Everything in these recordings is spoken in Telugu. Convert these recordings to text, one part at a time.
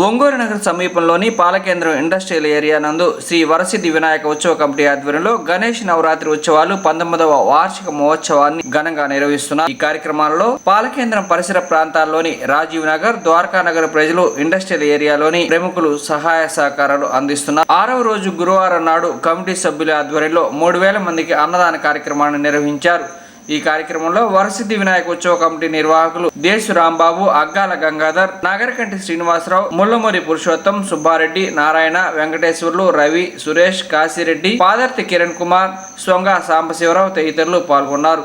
ఒంగోలు నగర సమీపంలోని పాలకేంద్రం ఇండస్ట్రియల్ ఏరియా నందు శ్రీ వరసిద్ధి వినాయక ఉత్సవ కమిటీ ఆధ్వర్యంలో గణేష్ నవరాత్రి ఉత్సవాలు 19వ వార్షిక మహోత్సవాన్ని ఘనంగా నిర్వహిస్తున్నారు. ఈ కార్యక్రమాలలో పాలకేంద్రం పరిసర ప్రాంతాల్లోని రాజీవ్ నగర్, ద్వారకా నగర్ ప్రజలు, ఇండస్ట్రియల్ ఏరియాలోని ప్రముఖులు సహాయ సహకారాలు అందిస్తున్నారు. 6వ రోజు గురువారం నాడు కమిటీ సభ్యుల ఆధ్వర్యంలో 3000 మందికి అన్నదాన కార్యక్రమాన్ని నిర్వహించారు. ఈ కార్యక్రమంలో వరసిద్ధి వినాయక ఉత్సవ కమిటీ నిర్వాహకులు దేశు రాంబాబు, అగ్గాల గంగాధర్, నాగరకంటి శ్రీనివాసరావు, ముల్లమూరి పురుషోత్తం, సుబ్బారెడ్డి, నారాయణ, వెంకటేశ్వర్లు, రవి, సురేష్, కాశీరెడ్డి, పాదర్తి కిరణ్ కుమార్, సొంగ సాంబశివరావు తదితరులు పాల్గొన్నారు.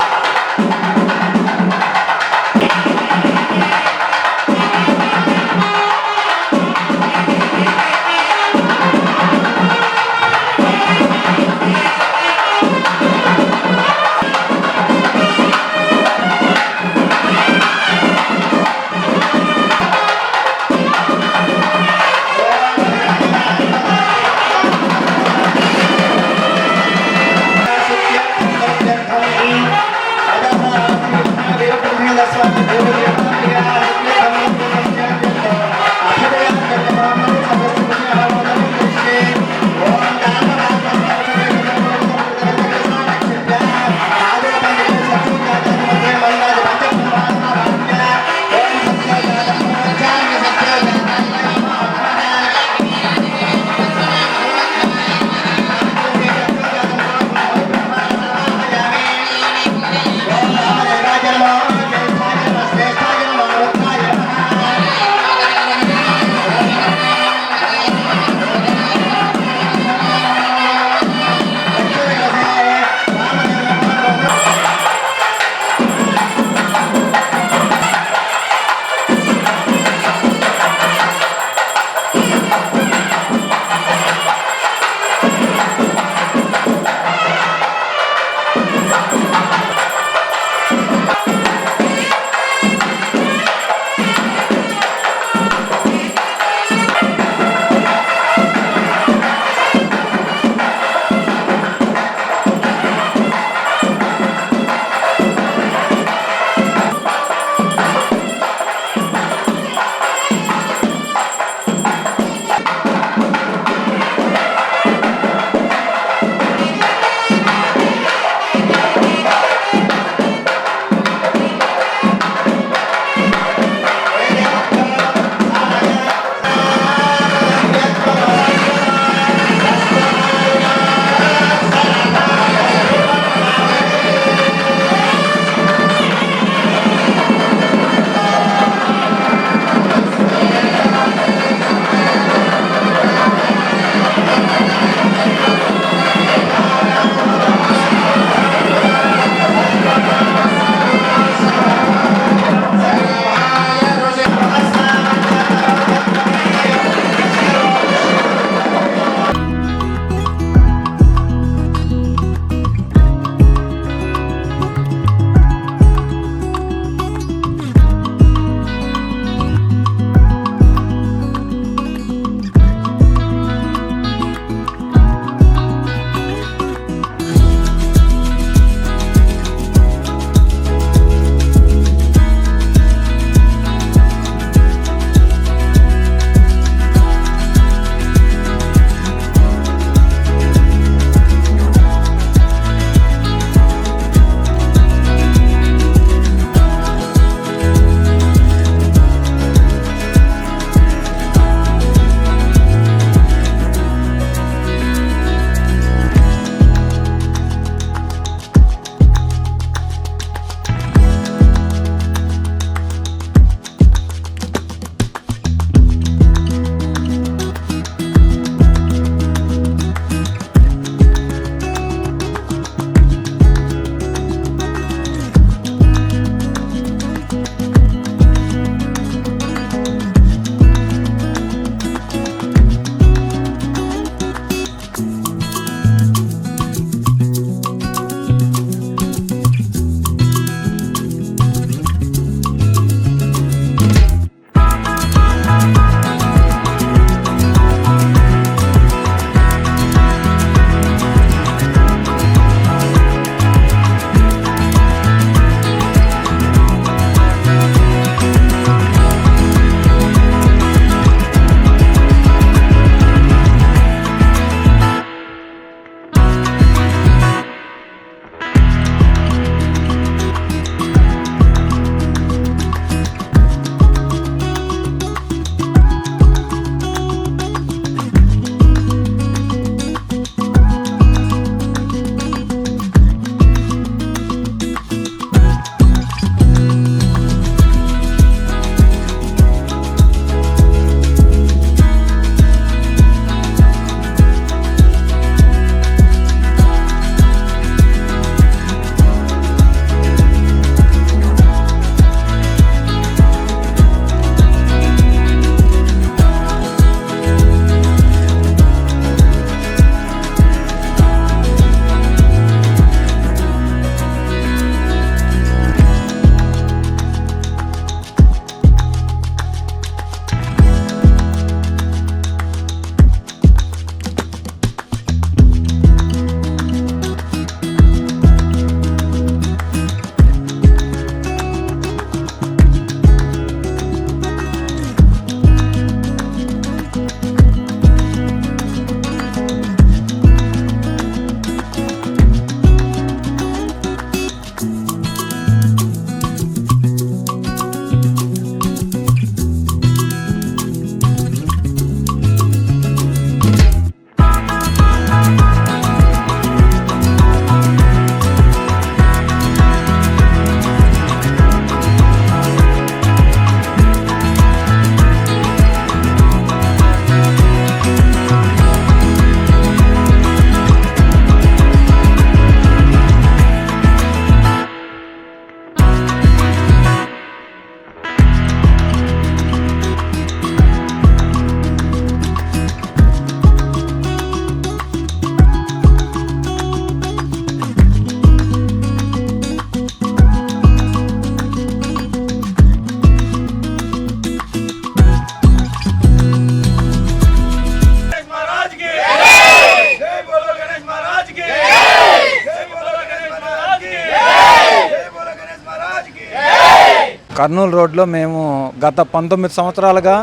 కర్నూలు రోడ్లో మేము గత 19 సంవత్సరాలుగా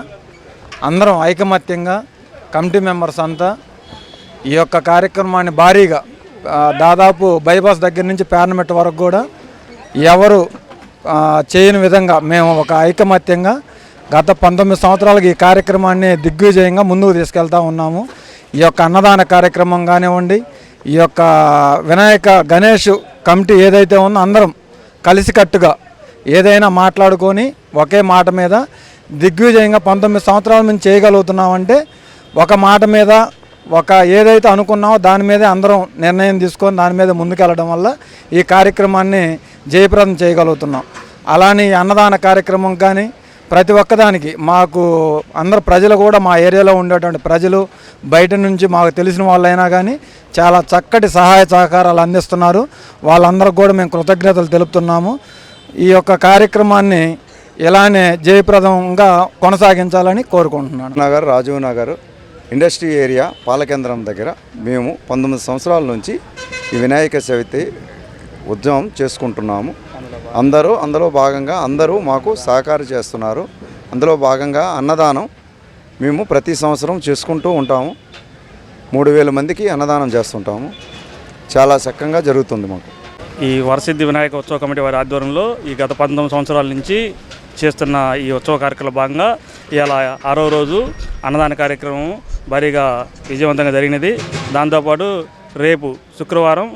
అందరం ఐకమత్యంగా కమిటీ మెంబర్స్ అంతా ఈ యొక్క కార్యక్రమాన్ని భారీగా దాదాపు బైపాస్ దగ్గర నుంచి పార్లమెంట్ వరకు కూడా ఎవరు చేయని విధంగా మేము ఒక ఐకమత్యంగా గత 19 సంవత్సరాలుగా ఈ కార్యక్రమాన్ని దిగ్విజయంగా ముందుకు తీసుకెళ్తా ఉన్నాము. ఈ యొక్క అన్నదాన కార్యక్రమం కానివ్వండి, ఈ యొక్క వినాయక గణేష్ కమిటీ ఏదైతే ఉందో అందరం కలిసికట్టుగా ఏదైనా మాట్లాడుకొని ఒకే మాట మీద దిగ్విజయంగా 19 సంవత్సరాల నుంచి చేయగలుగుతున్నామంటే ఒక మాట మీద ఒక ఏదైతే అనుకున్నామో దాని మీదే అందరం నిర్ణయం తీసుకొని దాని మీద ముందుకెళ్ళడం వల్ల ఈ కార్యక్రమాన్ని జయప్రదం చేయగలుగుతున్నాం. అలానే అన్నదాన కార్యక్రమం కానీ ప్రతి ఒక్కదానికి మాకు అందరు ప్రజలు కూడా మా ఏరియాలో ఉండేటువంటి ప్రజలు బయట నుంచి మాకు తెలిసిన వాళ్ళైనా కానీ చాలా చక్కటి సహాయ సహకారాలు అందిస్తున్నారు. వాళ్ళందరికీ కూడా మేము కృతజ్ఞతలు తెలుపుతున్నాము. ఈ యొక్క కార్యక్రమాన్ని ఇలానే జయప్రదంగా కొనసాగించాలని కోరుకుంటున్నాను. నగర్ రాజీవ్ నగర్ ఇండస్ట్రీ ఏరియా పాలకేంద్రం దగ్గర మేము 19 సంవత్సరాల నుంచి ఈ వినాయక చవితి ఉద్యమం చేసుకుంటున్నాము. అందులో భాగంగా అందరూ మాకు సహకారం చేస్తున్నారు. అందులో భాగంగా అన్నదానం మేము ప్రతి సంవత్సరం చేసుకుంటూ ఉంటాము. 3000 మందికి అన్నదానం చేస్తుంటాము. చాలా చక్కగా జరుగుతుంది మాకు. ఈ వరసిద్ధి వినాయక ఉత్సవ కమిటీ వారి ఆధ్వర్యంలో ఈ గత 19 సంవత్సరాల నుంచి చేస్తున్న ఈ ఉత్సవ కార్యక్రమంలో భాగంగా ఇలా 6వ రోజు అన్నదాన కార్యక్రమం భారీగా విజయవంతంగా జరిగినది. దాంతోపాటు రేపు శుక్రవారం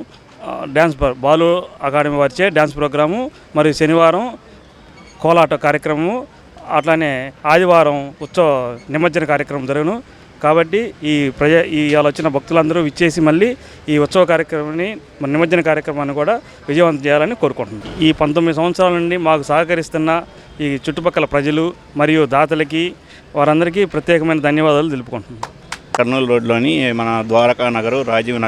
డ్యాన్స్ బాలు అకాడమీ వారిచే డ్యాన్స్ ప్రోగ్రాము, మరియు శనివారం కోలాట కార్యక్రమము, అట్లానే ఆదివారం ఉత్సవ నిమజ్జన కార్యక్రమం జరుగును. కాబట్టి ఇవాళ వచ్చిన భక్తులందరూ విచ్చేసి మళ్ళీ ఈ ఉత్సవ కార్యక్రమాన్ని నిమజ్జన కార్యక్రమాన్ని కూడా విజయవంతం చేయాలని కోరుకుంటున్నాం. ఈ 19 సంవత్సరాల నుండి మాకు సహకరిస్తున్న ఈ చుట్టుపక్కల ప్రజలు మరియు దాతలకి వారందరికీ ప్రత్యేకమైన ధన్యవాదాలు తెలుపుకుంటున్నాం. కర్నూలు రోడ్లోని మన ద్వారకా నగరు రాజీవ్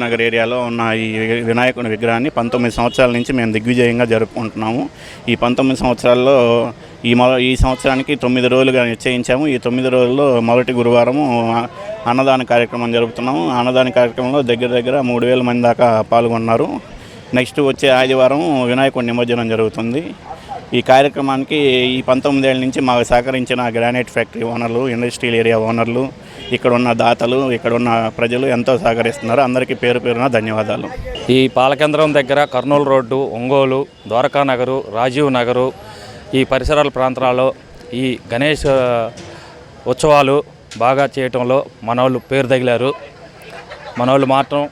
నగర్ ఏరియాలో ఉన్న ఈ వినాయకుని విగ్రహాన్ని 19 సంవత్సరాల నుంచి మేము దిగ్విజయంగా జరుపుకుంటున్నాము. ఈ 19 సంవత్సరాల్లో ఈ సంవత్సరానికి 9 రోజులుగా నిశ్చయించాము. ఈ 9 రోజుల్లో మొదటి గురువారము అన్నదాన కార్యక్రమం జరుపుతున్నాము. అన్నదాన కార్యక్రమంలో దగ్గర 3000 మంది దాకా పాల్గొన్నారు. నెక్స్ట్ వచ్చే ఆదివారం వినాయకుడి నిమజ్జనం జరుగుతుంది. ఈ కార్యక్రమానికి ఈ 19 ఏళ్ళ నుంచి మాకు సహకరించిన గ్రానైట్ ఫ్యాక్టరీ ఓనర్లు, ఇండస్ట్రియల్ ఏరియా ఓనర్లు, ఇక్కడ ఉన్న దాతలు, ఇక్కడ ఉన్న ప్రజలు ఎంతో సహకరిస్తున్నారు. అందరికీ పేరు పేరున ధన్యవాదాలు. ఈ పాలకేంద్రం దగ్గర కర్నూలు రోడ్డు, ఒంగోలు, ద్వారకా నగరు, రాజీవ్ నగరు ఈ పరిసరాల ప్రాంతాల్లో ఈ గణేష్ ఉత్సవాలు బాగా చేయటంలో మనోళ్ళు పేరు తగిలారు. మనోళ్ళు మాత్రం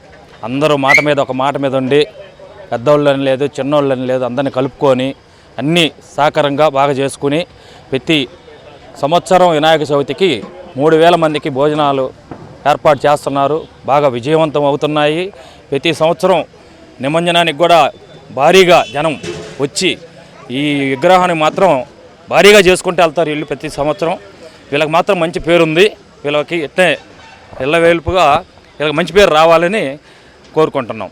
అందరూ ఒక మాట మీద ఉండి పెద్దోళ్ళని లేదు చిన్నోళ్ళని లేదు అందరినీ కలుపుకొని అన్నీ సహకారంగా బాగా చేసుకుని ప్రతి సంవత్సరం వినాయక చవితికి 3000 మందికి భోజనాలు ఏర్పాటు చేస్తున్నారు. బాగా విజయవంతం అవుతున్నాయి. ప్రతి సంవత్సరం నిమజ్జనానికి కూడా భారీగా జనం వచ్చి ఈ విగ్రహాన్ని మాత్రం భారీగా చేసుకుంటూ వెళ్తారు వీళ్ళు ప్రతి సంవత్సరం. వీళ్ళకి మాత్రం మంచి పేరుంది. వీళ్ళకి ఇట్టే ఇళ్ళవేల్పుగా వీళ్ళకి మంచి పేరు రావాలని కోరుకుంటున్నాం.